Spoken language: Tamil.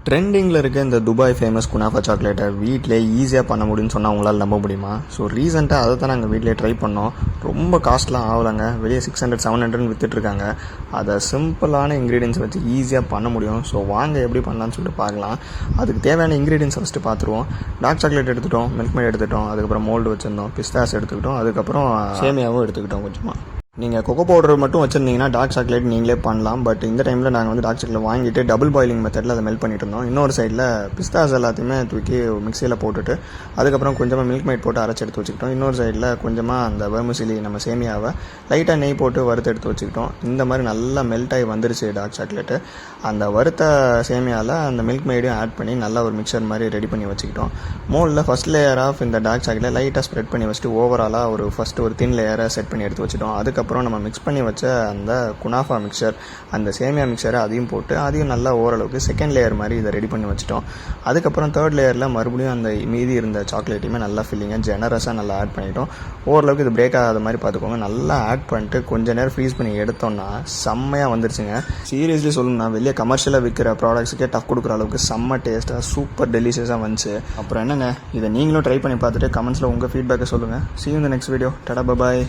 ட்ரெண்டிங்கில் இருக்க இந்த துபாய் ஃபேமஸ் குனாஃபா சாக்லேட்டை வீட்டிலே ஈஸியாக பண்ண முடியும்னு சொன்னால் உங்களால் நம்ப முடியுமா? ஸோ ரீசெண்டாக அதை தான் நாங்கள் வீட்டிலே ட்ரை பண்ணோம். ரொம்ப காஸ்ட்லாம் ஆகலைங்க. வெளியே 600-700 விற்றுட்ருக்காங்க. அதை சிம்பிளான இன்க்ரீடியன்ஸ் வச்சு ஈஸியாக பண்ண முடியும். ஸோ வாங்க எப்படி பண்ணலான்னு சொல்லிட்டு பார்க்கலாம். அதுக்கு தேவையான இன்க்ரீடியன்ஸ் ஃபஸ்ட்டு பார்த்துருவோம். டார்க் சாக்லேட் எடுத்துட்டோம், மில்க் மேட் எடுத்துட்டோம், அதுக்கப்புறம் மோல்டு வச்சுருந்தோம், பிஸ்தாஸ் எடுத்துக்கிட்டோம், அதுக்கப்புறம் சேமியாவும் எடுத்துக்கிட்டோம் கொஞ்சமாக. நீங்கள் கொக்கோ பவுடர் மட்டும் வச்சுருந்தீங்கன்னா டார்க் சாக்லேட் நீங்களே பண்ணலாம். பட் இந்த டைமில் நாங்கள் வந்து டார்க் சாக்லேட் வாங்கிட்டு டபுள் பாயிலிங் மெத்தடில் அதை மெல்ட் பண்ணிட்டு இருந்தோம். இன்னொரு சைடில் பிஸ்தாஸ் எல்லாத்தையுமே தூக்கி மிக்சியில் போட்டுட்டு அதுக்கப்புறம் கொஞ்சமாக மில்க் மேட் போட்டு அரைச்சி எடுத்து வச்சுக்கிட்டோம். இன்னொரு சைடில் கொஞ்சமாக அந்த வெர்மிசிலி நம்ம சேமியாவை லைட்டாக நெய் போட்டு வறுத்து எடுத்து வச்சுக்கிட்டோம். இந்த மாதிரி நல்லா மெல்ட் ஆகி வந்துருச்சு டார்க் சாக்லேட்டு. அந்த வறுத்த சேமியாவில் அந்த மில்க் மேடையும் ஆட் பண்ணி நல்லா ஒரு மிக்சர் மாதிரி ரெடி பண்ணி வச்சுக்கிட்டோம். மோல்டில் ஃபஸ்ட் லேயர் ஆஃப் இந்த டார்க் சாக்லேட் லைட்டாக ஸ்ப்ரெட் பண்ணி வச்சுட்டு ஓவராலாக ஃபஸ்ட்டு ஒரு தின் லேயரை செட் பண்ணி எடுத்து வச்சுட்டோம். அதுக்கப்புறம் நம்ம மிக்ஸ் பண்ணி வச்ச அந்த குனாஃபா மிக்சர், அந்த சேமியா மிக்சரை அதையும் போட்டு அதையும் நல்லா ஓரளவுக்கு செகண்ட் லேயர் மாதிரி இதை ரெடி பண்ணி வச்சுட்டோம். அதுக்கப்புறம் தேர்ட் லேயரில் மறுபடியும் அந்த மீதி இருந்த சாக்லேட்டையுமே நல்லா ஃபில்லிங்காக ஜெனரஸாக நல்லா ஆட் பண்ணிட்டோம். ஓரளவுக்கு இது பிரேக் ஆகாத மாதிரி பார்த்துக்கோங்க. நல்லா ஆட் பண்ணிட்டு கொஞ்சம் நேரம் ஃப்ரீஸ் பண்ணி எடுத்தோம்னா செம்மையாக வந்துருச்சுங்க. சீரியஸ்லி சொல்லணும்னா வெளியே கமர்ஷியலாக விற்கிற ப்ராடக்ட்ஸுக்கே டஃப் கொடுக்குற அளவுக்கு செம்ம டேஸ்ட்டாக சூப்பர் டெலிஷியஸாக வந்துச்சு. அப்புறம் என்னங்க, இதை நீங்களும் ட்ரை பண்ணி பார்த்துட்டு கமெண்ட்ஸில் உங்கள் ஃபீட்பேக்கை சொல்லுங்கள். See you in the next video. Tada, bye bye.